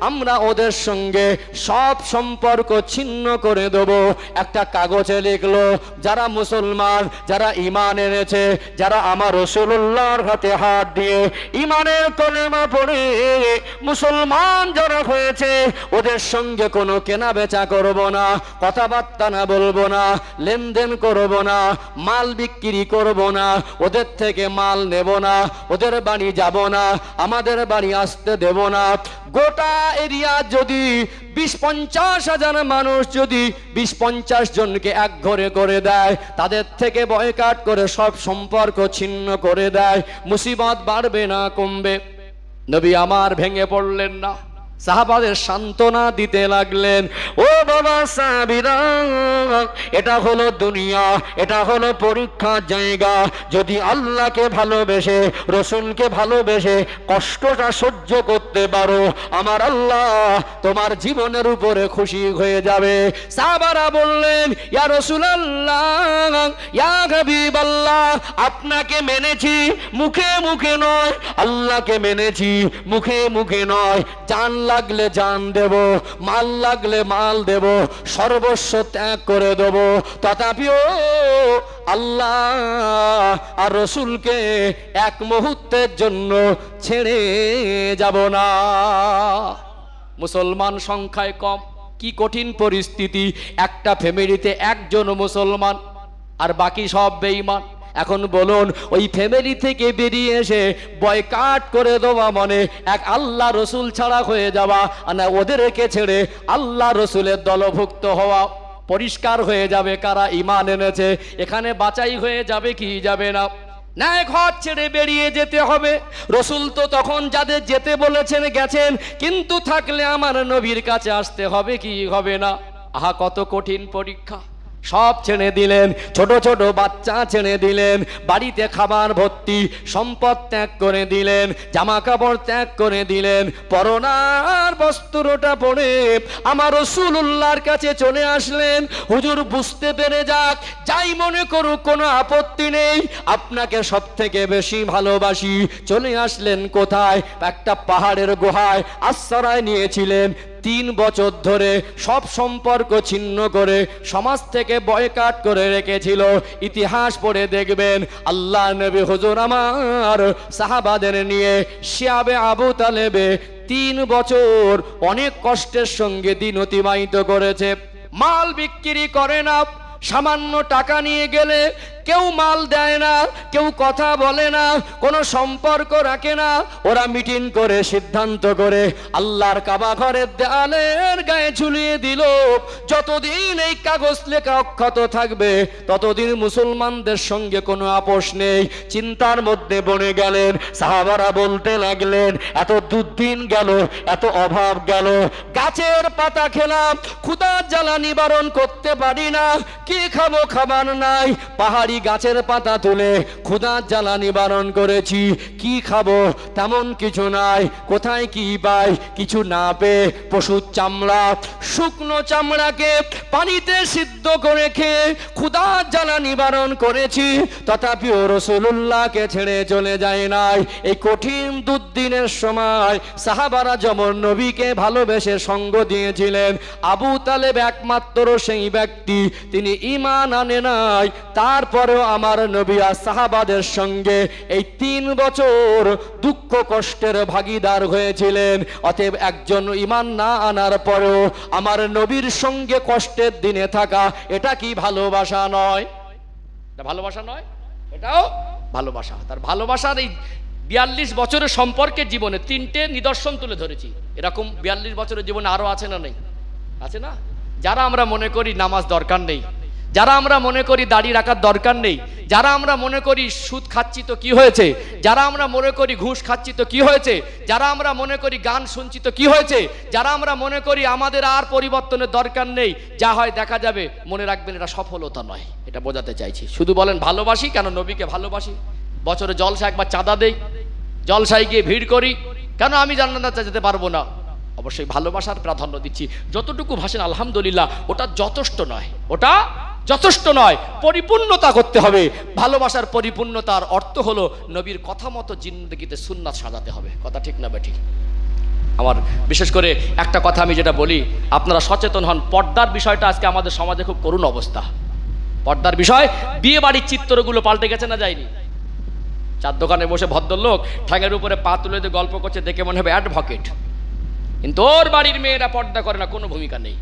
আমরা ওদের সঙ্গে সব সম্পর্ক ছিন্ন করে দেব। একটা কাগজে লিখলো, যারা মুসলমান, যারা ঈমান এনেছে, যারা আমার রাসূলুল্লাহর হাতে হাত দিয়ে ঈমানের কলেমা পড়ে মুসলমান যারা হয়েছে, ওদের সঙ্গে কোনো কেনা বেচা করব না, কথাবার্তা না বলবো না, লেনদেন করব না, মাল বিক্রি করব না, ওদের থেকে মাল নেব না, ওদের বাড়ি যাব না, আমাদের বাড়ি আসতে দেব না। গোটা এরিয়া যদি 20-50 হাজার মানুষ যদি 20-50 জনকে এক ঘরে করে দেয়, তাদের থেকে বয়কাট করে সব সম্পর্ক ছিন্ন করে দেয়, মুসিবত বাড়বে না কমবে? নবী আমার ভেঙে পড়লেন না, সাহাবাদের সান্ত্বনা দিতে লাগলেন। ও বাবা সাহাবীরা, এটা হলো দুনিয়া, এটা হলো পরীক্ষার জায়গা। যদি আল্লাহকে ভালোবেসে, রসুলকে ভালোবেসে কষ্টটা সহ্য করতে পারো, আমার আল্লাহ তোমার জীবনের উপরে খুশি হয়ে যাবে। সাহাবারা বললেন, ইয়া রাসূলুল্লাহ, ইয়া হাবিবাল্লাহ, আপনাকে মেনেছি মুখে মুখে নয়, আল্লাহকে মেনেছি মুখে মুখে নয়, জান লাগলে জান দেব, মাল লাগলে মাল দেব, সর্বস্ব ত্যাগ করে দেব, তথাপিও আল্লাহ আর রসুলকে এক মুহূর্তের জন্য ছেড়ে যাব না। মুসলমান সংখ্যায় কম, কি কঠিন পরিস্থিতি। একটা ফ্যামিলিতে একজন মুসলমান আর বাকি সব বেঈমান। এখন বলুন, ওই ফ্যামিলি থেকে বেরিয়ে এসে বয়কাট করে দেওয়া মানে এক আল্লাহ রসুল ছাড়া হয়ে যাওয়া, না ওদেরকে ছেড়ে আল্লাহ রসুলের দলভুক্ত হওয়া। পরিষ্কার হয়ে যাবে কারা ঈমান এনেছে, এখানে বাছাই হয়ে যাবে কি যাবে না। না, ঘর ছেড়ে বেরিয়ে যেতে হবে। রসুল তো তখন যাদের যেতে বলেছেন গেছেন, কিন্তু থাকলে আমার নবীর কাছে আসতে হবে কি হবে না। আহা, কত কঠিন পরীক্ষা। সব ছেড়ে দিলেন, ছোট ছোট বাচ্চা ছেড়ে দিলেন, বাড়িতে খাবার ভর্তি, সম্পদ ত্যাগ করে দিলেন, জামা কাপড় ত্যাগ করে দিলেন, পরনার বস্ত্রটা পরে আমার রাসূলুল্লাহর কাছে চলে আসলেন। হুজুর বুঝতে পেরে যাক, যাই মনে করুক কোনো আপত্তি নেই, আপনাকে সব থেকে বেশি ভালোবাসি। চলে আসলেন কোথায়? একটা পাহাড়ের গুহায় আশ্রয় নিয়েছিলেন। 3 বছর ধরে সব সম্পর্ক ছিন্ন করে সমাজ থেকে বয়কাট করে রেখেছিল। ইতিহাস পড়ে দেখবেন, আল্লাহ নবী হুজুর আমার সাহাবাদের নিয়ে শিয়াবে আবু তালেবে 3 বছর অনেক কষ্টের সঙ্গে দিন অতিবাহিত করেছে। মাল বিক্রি করে না, সামান্য টাকা নিয়ে গেলে কেউ মাল দেয় না, কেউ কথা বলে না, কোনো সম্পর্ক রাখে না। ওরা মিটিং করে সিদ্ধান্ত করে আল্লাহর কাবা ঘরের দেয়ালের গায়ে ঝুলিয়ে দিল, যতদিন এই কাগজ লেখা অক্ষত থাকবে ততদিন মুসলমানদের সঙ্গে কোনো আপোষ নেই। চিন্তার মধ্যে পড়ে গেলেন। সাহাবারা বলতে লাগলেন, এত দুর্দিন গেল, এত অভাব গেল, গাছের পাতা খেলাম, ক্ষুধার জ্বালা নিবারণ করতে পারি না, কি খাবো খাবার নাই, পাহাড়ি গাছের পাতা তুলে ক্ষুধার জ্বালা নিবারণ করেছি, কি খাবো তেমন কিছু নাই, কোথায় কি পাই, কিছু না পেয়ে পশুর চামড়া, শুকনো চামড়াকে পানিতে সিদ্ধ করে খেয়ে ক্ষুধার জ্বালা নিবারণ করেছি, তথাপিও রাসূলুল্লাহকে ছেড়ে চলে যায় নাই। এই কঠিন দুর্দিনের সময় সাহাবারা যেমন নবীকে ভালোবেসে সঙ্গ দিয়েছিলেন, আবু তালেব একমাত্র সেই ব্যক্তি, তিনি ঈমান আনে নাই, তারপরেও আমার নবী আর সাহাবাদের সঙ্গে এই 3 বছর দুঃখ কষ্টের ভাগীদার হয়েছিলেন। অতএব একজন ঈমান না আনার পরেও আমার নবীর সঙ্গে কষ্টের দিনে থাকা, এটা কি ভালোবাসা নয়? এটা ভালোবাসা নয়, এটাও ভালোবাসা। তার ভালোবাসার এই 42 বছরের সম্পর্কের জীবনে 3টে নিদর্শন তুলে ধরেছি। এরকম 42 বছরের জীবনে আরো আছে না নেই? আছে না? যারা আমরা মনে করি নামাজ দরকার নেই, যারা আমরা মনে করি দাড়ি রাখার দরকার নেই, যারা আমরা মনে করি সুদ খাচ্ছি তো কি হয়েছে, যারা আমরা মনে করি ঘুষ খাচ্ছি তো কি হয়েছে, যারা আমরা মনে করি গান শুনছি তো কি হয়েছে, যারা আমরা মনে করি আমাদের আর পরিবর্তনের দরকার নেই, যা হয় দেখা যাবে, মনে রাখবেন এটা সফলতা নয়। এটা বোঝাতে চাইছি। শুধু বলেন ভালোবাসি, কেন নবীকে ভালোবাসি, বছরে জলসা একবার চাঁদা দেই, জলসায় গিয়ে ভিড় করি, কেন আমি জান্নাতে যেতে পারবো না? অবশ্যই ভালোবাসার প্রাধান্য দিচ্ছি। যতটুকু ভাষেন আলহামদুলিল্লাহ, ওটা যথেষ্ট নয়, ওটা যথেষ্ট নয়, পরিপূর্ণতা করতে হবে। ভালোবাসার পরিপূর্ণতার অর্থ হলো নবীর কথা মতো জিন্দেগিতে সুন্নাত সাজাতে হবে। কথা ঠিক না বেঠিক? আমার বিশেষ করে একটা কথা আমি যেটা বলি, আপনারা সচেতন হন। পর্দার বিষয়টা আজকে আমাদের সমাজে খুব করুণ অবস্থা। পর্দার বিষয়, বিয়ে বাড়ির চিত্রগুলো পাল্টে গেছে না যায়নি? চার দোকানে বসে ভদ্রলোক ঠ্যাঙের উপরে পা তুলে দিয়ে গল্প করছে, দেখে মনে হবে অ্যাডভোকেট, কিন্তু ওর বাড়ির মেয়েরা পর্দা করে না, কোনো ভূমিকা নেই।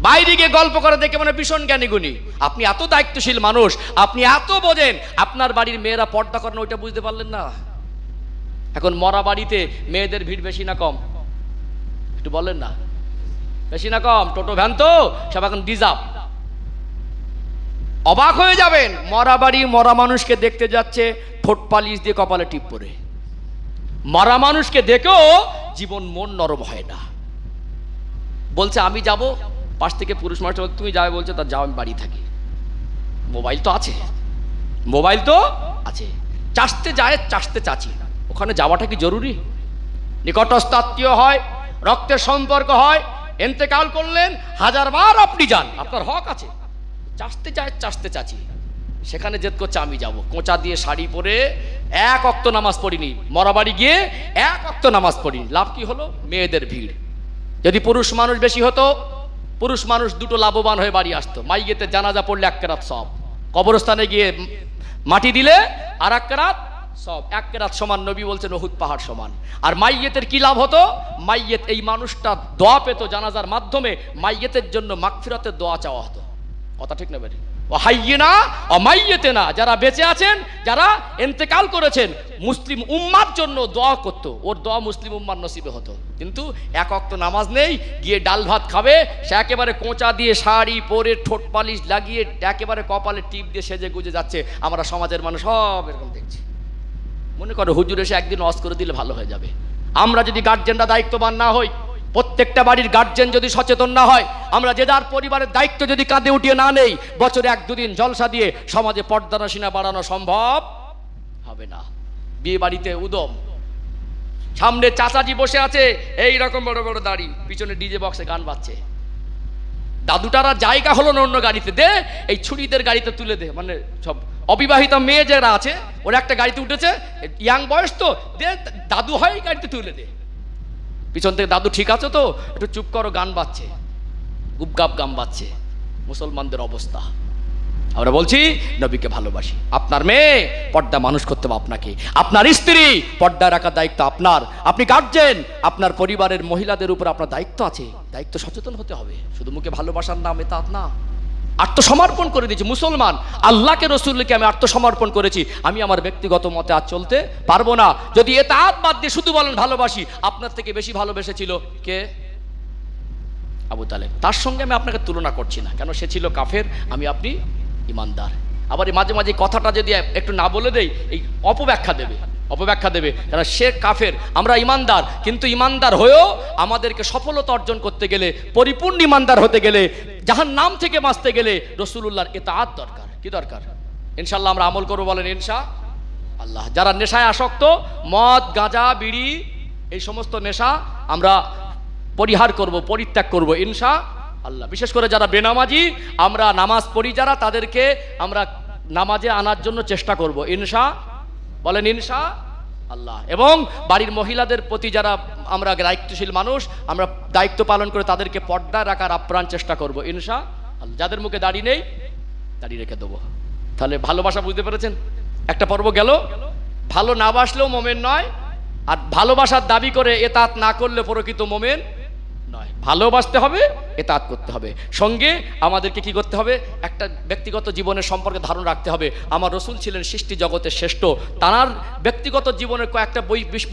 বাইরে গিয়ে গল্প করে দেখে মনে ভীষণ জ্ঞানী গুণী। আপনি এত দায়িত্বশীল মানুষ, আপনি এত বোঝেন, আপনার বাড়ির মেয়েরা পর্দা করে না, ওইটা বুঝতে পারলেন না? এখন মরা বাড়িতে মেয়েদের ভিড় বেশি না কম? একটু বলেন না, বেশি না কম? টোটো ভ্যান তো সব এখন রিজার্ভ। অবাক হয়ে যাবেন, মরা বাড়ি মরা মানুষকে দেখতে যাচ্ছে ঠোঁট পালিশ দিয়ে কপালে টিপ পরে। মরা মানুষকে দেখেও জীবন মন নরম হয় না। বলছে আমি যাব, পাশ থেকে পুরুষ মানুষ তুমি যাবে বলছে, তার যাও, আমি বাড়ি থাকি। মোবাইল তো আছে, মোবাইল তো আছে, চাষতে যায়, চাষতে চাচি, ওখানে যাওয়াটা কি জরুরি? নিকটস্থ আত্মীয় হয়, রক্তের সম্পর্ক হয়, এন্তেকাল করলেন, 1000 বার আপনি যান, আপনার হক আছে। চাষতে যায়, চাষতে চাচি, সেখানে জেদ করছে আমি যাব। কোঁচা দিয়ে শাড়ি পরে 1 ওয়াক্ত নামাজ পড়িনি, মরাবাড়ি গিয়ে 1 ওয়াক্ত নামাজ পড়িনি, লাভ কি হলো? মেয়েদের ভিড়। যদি পুরুষ মানুষ বেশি হতো, পুরুষ মানুষ দুটো লাভবান হয়ে বাড়ি আসতো। মাইয়েতে জানাজা পড়লে 1 কেরাত সব, কবরস্থানে গিয়ে মাটি দিলে আর 1 কেরাত সব, 1 কেরাত সমান নবী বলছেন উহুদ পাহাড় সমান। আর মাইয়েতের কি লাভ হতো? মাইয়েত, এই মানুষটা দোয়া পেত জানাজার মাধ্যমে, মাইয়েতের জন্য মাগফিরাতের দোয়া চাওয়া হতো। কথা ঠিক না বেরি? ও হাইয়িনা ও মাইয়েতেনা, যারা বেঁচে আছেন, যারা ইন্তেকাল করেছেন, মুসলিম উম্মার জন্য দোয়া করতো, ওর দোয়া মুসলিম উম্মার নসিবে হতো। কিন্তু 1 ওয়াক্ত নামাজ নেই, গিয়ে ডাল ভাত খাবে, সে একেবারে কোঁচা দিয়ে শাড়ি পরে ঠোঁট পালিশ লাগিয়ে একেবারে কপালে টিপ দিয়ে সেজে গুজে যাচ্ছে। আমরা সমাজের মানুষ সব এরকম দেখছি। মনে করো হুজুর এসে একদিন ওয়াজ করে দিলে ভালো হয়ে যাবে। আমরা যদি গার্জেনরা দায়িত্ববান না হই, প্রত্যেকটা বাড়ির গার্জেন যদি সচেতন না হয়, আমরা যে যার পরিবারের দায়িত্ব যদি কাঁধে উঠিয়ে না নেই, বছরে 1-2 দিন জলসা দিয়ে সমাজে পর্দানসীনা বাড়ানো সম্ভব হবে না। বিয়ে বাড়িতে উদম, সামনে চাচাজি বসে আছে এই রকম বড় বড় দাড়ি, পিছনে ডিজে বক্সে গান বাজছে। দাদুটারা জায়গা হলো না অন্য গাড়িতে, দে এই ছুরিদের গাড়িতে তুলে দে। মানে সব অবিবাহিত মেয়ে যারা আছে, ওরা একটা গাড়িতে উঠেছে, ইয়াং বয়স তো, দে দাদু হয় গাড়িতে তুলে দে। পিছন থেকে দাদু ঠিক আছে তো, একটু চুপ করো, গান বাজছে, গুপগাপ গান বাজছে। মুসলমানদের অবস্থা। আমরা বলছি নবীকে ভালোবাসি। আপনার মেয়ে পর্দা মানুষ করতে হবে আপনাকে, আপনার স্ত্রী পর্দা রাখার দায়িত্ব আপনার, আপনি গার্জেন, আপনার পরিবারের মহিলাদের উপর আপনার দায়িত্ব আছে, দায়িত্ব সচেতন হতে হবে। শুধু মুখে ভালোবাসার নাম এটা না, আত্মসমর্পণ করে দিয়েছি। মুসলমান, আল্লাহকে রসুলকে আমি আত্মসমর্পণ করেছি, আমি আমার ব্যক্তিগত মতে আর চলতে পারবো না। যদি এতাআত বাদ দিয়ে শুধু বলেন ভালোবাসি, আপনার থেকে বেশি ভালোবেসেছিল কে? আবু তালেব। তার সঙ্গে আমি আপনাকে তুলনা করছি না, কেন সে ছিল কাফের, আমি আপনি ইমানদার। আবার মাঝে মাঝে কথাটা যদি একটু না বলে দেই, এই অপব্যাখ্যা দেবে, কারণ সে কাফের, আমরা ইমানদার। কিন্তু ইমানদার হয়েও আমাদেরকে সফলতা অর্জন করতে গেলে, পরিপূর্ণ ইমানদার হতে গেলে, জাহান্নাম থেকে বাঁচতে গেলে রাসূলুল্লাহর ইতাআত দরকার। কি দরকার? ইনশাআল্লাহ আমরা আমল করবো, বলেন ইনশাআল্লাহ। যারা নেশায় আসক্ত, মদ গাঁজা বিড়ি এই সমস্ত নেশা আমরা পরিহার করব, পরিত্যাগ করব ইনশাআল্লাহ। বিশেষ করে যারা বেনামাজি, আমরা নামাজ পড়ি যারা, তাদেরকে আমরা নামাজে আনার জন্য চেষ্টা করব বলেন ইনশাআল্লাহ। এবং বাড়ির মহিলাদের প্রতি যারা আমরা দায়িত্বশীল মানুষ, আমরা দায়িত্ব পালন করে তাদেরকে পর্দায় রাখার আপ্রাণ চেষ্টা করব ইনশাআল্লাহ। যাদের মুখে দাড়ি নেই, দাড়ি রেখে দেবো। তাহলে ভালোবাসা বুঝতে পেরেছেন? একটা পর্ব গেল। ভালো না বাসলেও মোমেন নয়, আর ভালোবাসার দাবি করে এতাত না করলে প্রকৃত মোমেন নয়। ভালোবাসতে হবে, ইতাআত করতে হবে। সঙ্গে আমাদেরকে কি করতে হবে, একটা ব্যক্তিগত জীবনের সম্পর্কে ধারণা রাখতে হবে। আমার রসুল ছিলেন সৃষ্টি জগতের শ্রেষ্ঠ, তার ব্যক্তিগত জীবনের কয়েকটা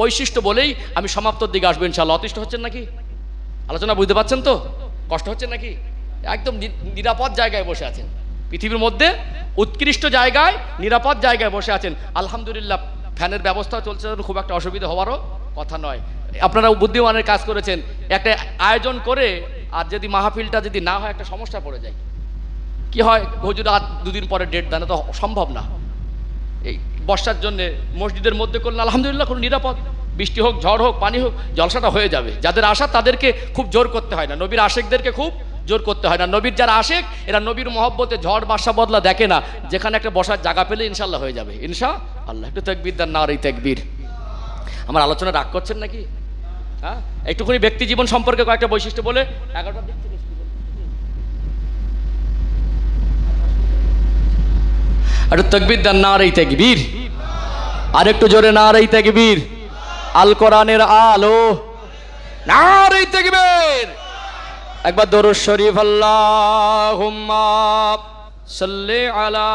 বৈশিষ্ট্য বলেই আমি সমাপ্তর দিকে আসবো ইনশাআল্লাহ। অতিষ্ঠ হচ্ছেন নাকি? আলোচনা বুঝতে পারছেন তো? কষ্ট হচ্ছে নাকি? একদম নিরাপদ জায়গায় বসে আছেন, পৃথিবীর মধ্যে উৎকৃষ্ট জায়গায় নিরাপদ জায়গায় বসে আছেন আলহামদুলিল্লাহ। ফ্যানের ব্যবস্থা চলছে, খুব একটা অসুবিধা হওয়ারও কথা নয়। আপনারা বুদ্ধিমানের কাজ করেছেন, একটা আয়োজন করে আর যদি মাহফিলটা যদি না হয় একটা সমস্যা পড়ে যায়। কি হয়, হুজুর আর দুদিন পরে ডেট দেন, তো সম্ভব না। এই বর্ষার জন্যে মসজিদের মধ্যে করলে আলহামদুলিল্লাহ কোনো নিরাপদ, বৃষ্টি হোক ঝড় হোক পানি হোক জলসাটা হয়ে যাবে। যাদের আশা তাদেরকে খুব জোর করতে হয় না, নবীর আশেকদেরকে খুব জোর করতে হয় না। নবীর যারা আশেক এরা নবীর মহব্বতে ঝড় বার্ষা বদলা দেখে না, যেখানে একটা বসার জায়গা পেলে ইনশাল্লাহ হয়ে যাবে ইনশাআল্লাহ। একটু তাকবীর দেন, নারে তাকবীর। আমার আলোচনা রাগ করছেন নাকি? হ্যাঁ, একটুখানি ব্যক্তি জীবন সম্পর্কে কয়েকটা বৈশিষ্ট্য বলে 11টার দিক থেকে একটু তাকবীর দেন, নারে তাকবীর। আর একটু জোরে নারে তাকবীর। আল কোরআনের আলো, নারে তাকবীর। একবার দরুদ শরীফ, আল্লাহুম্মা সাল্লি আলা